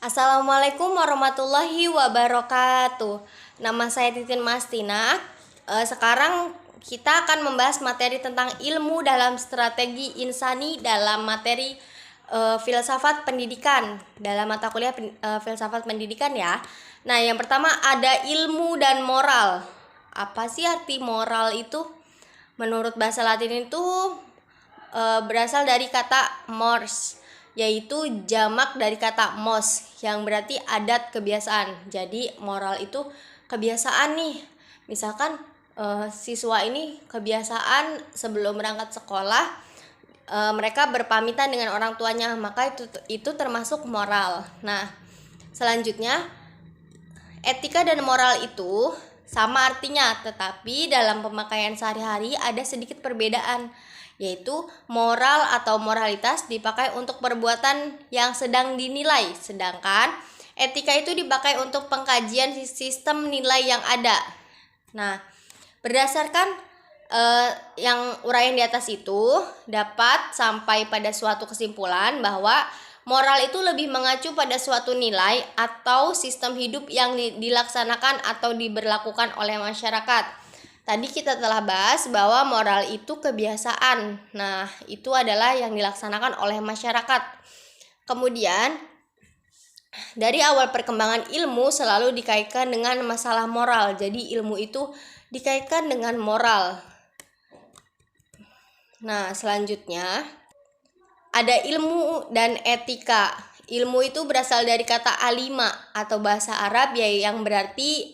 Assalamualaikum warahmatullahi wabarakatuh. Nama saya Titin Mastina. Sekarang kita akan membahas materi tentang ilmu dalam strategi insani dalam materi filsafat pendidikan dalam mata kuliah filsafat pendidikan ya. Nah, yang pertama ada ilmu dan moral. Apa sih arti moral itu? Menurut bahasa Latin itu berasal dari kata mors, yaitu jamak dari kata mos yang berarti adat kebiasaan. Jadi moral itu kebiasaan nih. Misalkan siswa ini kebiasaan sebelum berangkat sekolah mereka berpamitan dengan orang tuanya, maka itu termasuk moral. Nah, selanjutnya etika dan moral itu sama artinya, tetapi dalam pemakaian sehari-hari ada sedikit perbedaan, yaitu moral atau moralitas dipakai untuk perbuatan yang sedang dinilai, sedangkan etika itu dipakai untuk pengkajian sistem nilai yang ada. Nah, berdasarkan yang uraian di atas itu dapat sampai pada suatu kesimpulan bahwa moral itu lebih mengacu pada suatu nilai atau sistem hidup yang dilaksanakan atau diberlakukan oleh masyarakat. Tadi kita telah bahas bahwa moral itu kebiasaan. Nah, itu adalah yang dilaksanakan oleh masyarakat. Kemudian, dari awal perkembangan ilmu selalu dikaitkan dengan masalah moral. Jadi, ilmu itu dikaitkan dengan moral. Nah, selanjutnya ada ilmu dan etika. Ilmu itu berasal dari kata alima atau bahasa Arab yang berarti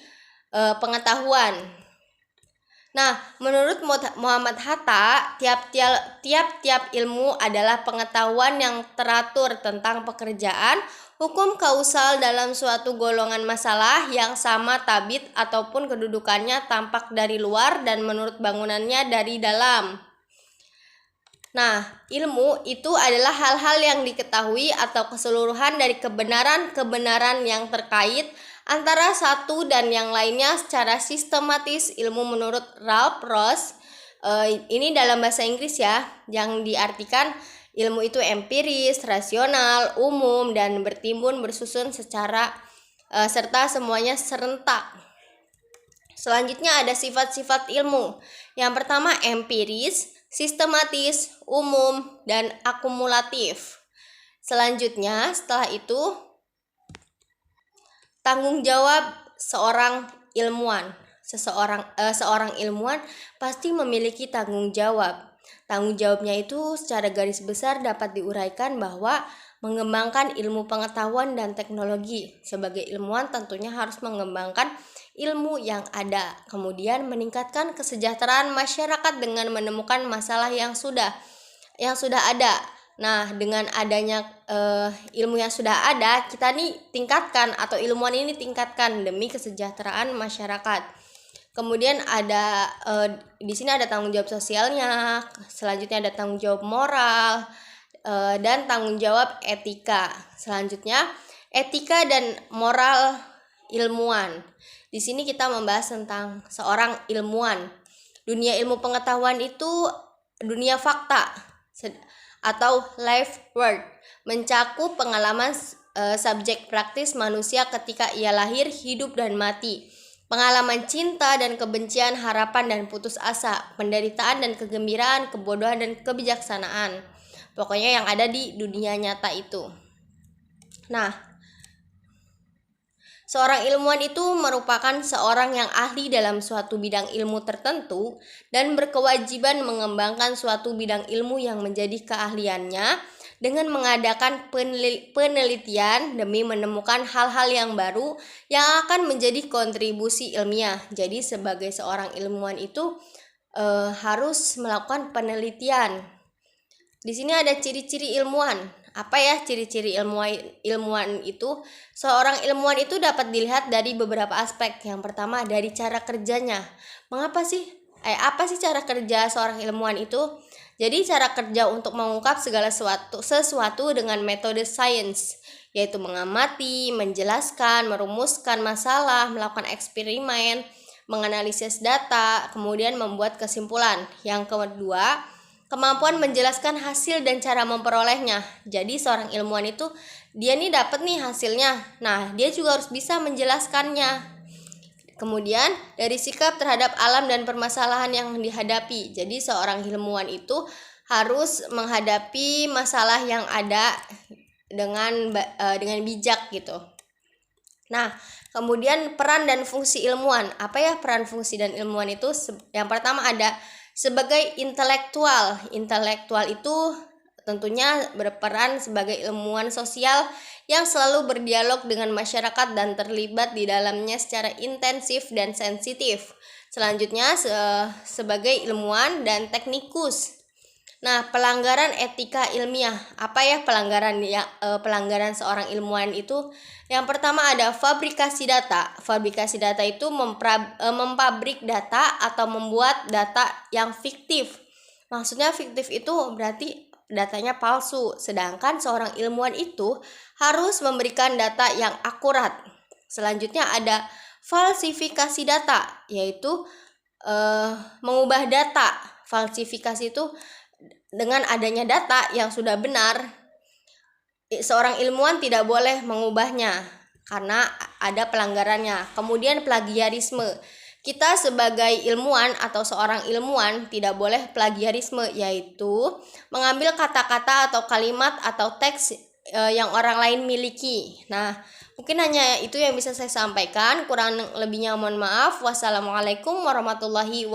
pengetahuan. Nah, menurut Muhammad Hatta, tiap-tiap ilmu adalah pengetahuan yang teratur tentang pekerjaan, hukum kausal dalam suatu golongan masalah yang sama tabit ataupun kedudukannya tampak dari luar dan menurut bangunannya dari dalam. Nah, ilmu itu adalah hal-hal yang diketahui atau keseluruhan dari kebenaran-kebenaran yang terkait antara satu dan yang lainnya secara sistematis. Ilmu menurut Ralph Ross, ini dalam bahasa Inggris ya, yang diartikan ilmu itu empiris, rasional, umum, dan bertimbun bersusun secara serta semuanya serentak. Selanjutnya ada sifat-sifat ilmu. Yang pertama empiris, sistematis, umum, dan akumulatif. Selanjutnya, setelah itu tanggung jawab seorang ilmuwan. Seorang ilmuwan pasti memiliki tanggung jawab. Tanggung jawabnya itu secara garis besar dapat diuraikan bahwa mengembangkan ilmu pengetahuan dan teknologi. Sebagai ilmuwan tentunya harus mengembangkan ilmu yang ada, kemudian meningkatkan kesejahteraan masyarakat dengan menemukan masalah yang sudah ada. Nah, dengan adanya ilmu yang sudah ada, kita nih tingkatkan atau ilmuwan ini tingkatkan demi kesejahteraan masyarakat. Kemudian ada di sini ada tanggung jawab sosialnya, selanjutnya ada tanggung jawab moral dan tanggung jawab etika. Selanjutnya etika dan moral ilmuwan. Di sini kita membahas tentang seorang ilmuwan. Dunia ilmu pengetahuan itu dunia fakta atau life work, mencakup pengalaman subjek praktis manusia ketika ia lahir, hidup, dan mati. Pengalaman cinta dan kebencian, harapan dan putus asa, penderitaan dan kegembiraan, kebodohan dan kebijaksanaan. Pokoknya yang ada di dunia nyata itu. Nah, seorang ilmuwan itu merupakan seorang yang ahli dalam suatu bidang ilmu tertentu dan berkewajiban mengembangkan suatu bidang ilmu yang menjadi keahliannya dengan mengadakan penelitian demi menemukan hal-hal yang baru yang akan menjadi kontribusi ilmiah. Jadi sebagai seorang ilmuwan itu harus melakukan penelitian. Di sini ada ciri-ciri ilmuwan. Apa ya ciri-ciri ilmuwan itu? Seorang ilmuwan itu dapat dilihat dari beberapa aspek. Yang pertama dari cara kerjanya. Apa sih cara kerja seorang ilmuwan itu? Jadi cara kerja untuk mengungkap segala sesuatu dengan metode sains, yaitu mengamati, menjelaskan, merumuskan masalah, melakukan eksperimen, menganalisis data, kemudian membuat kesimpulan. Yang kedua, kemampuan menjelaskan hasil dan cara memperolehnya. Jadi seorang ilmuwan itu dia nih dapat nih hasilnya. Nah, dia juga harus bisa menjelaskannya. Kemudian dari sikap terhadap alam dan permasalahan yang dihadapi. Jadi seorang ilmuwan itu harus menghadapi masalah yang ada dengan bijak gitu. Nah, kemudian peran dan fungsi ilmuwan. Apa ya peran, fungsi, dan ilmuwan itu? Yang pertama ada sebagai intelektual. Intelektual itu tentunya berperan sebagai ilmuwan sosial yang selalu berdialog dengan masyarakat dan terlibat di dalamnya secara intensif dan sensitif. Selanjutnya sebagai ilmuwan dan teknikus. Nah, pelanggaran etika ilmiah. Apa ya pelanggaran seorang ilmuwan itu? Yang pertama ada fabrikasi data. Fabrikasi data itu mempabrik data atau membuat data yang fiktif. Maksudnya fiktif itu berarti datanya palsu, sedangkan seorang ilmuwan itu harus memberikan data yang akurat. Selanjutnya ada falsifikasi data, yaitu mengubah data. Falsifikasi itu dengan adanya data yang sudah benar, seorang ilmuwan tidak boleh mengubahnya karena ada pelanggarannya. Kemudian plagiarisme. Kita sebagai ilmuwan atau seorang ilmuwan tidak boleh plagiarisme, yaitu mengambil kata-kata atau kalimat atau teks yang orang lain miliki. Nah, mungkin hanya itu yang bisa saya sampaikan. Kurang lebihnya mohon maaf. Wassalamualaikum warahmatullahi wabarakatuh.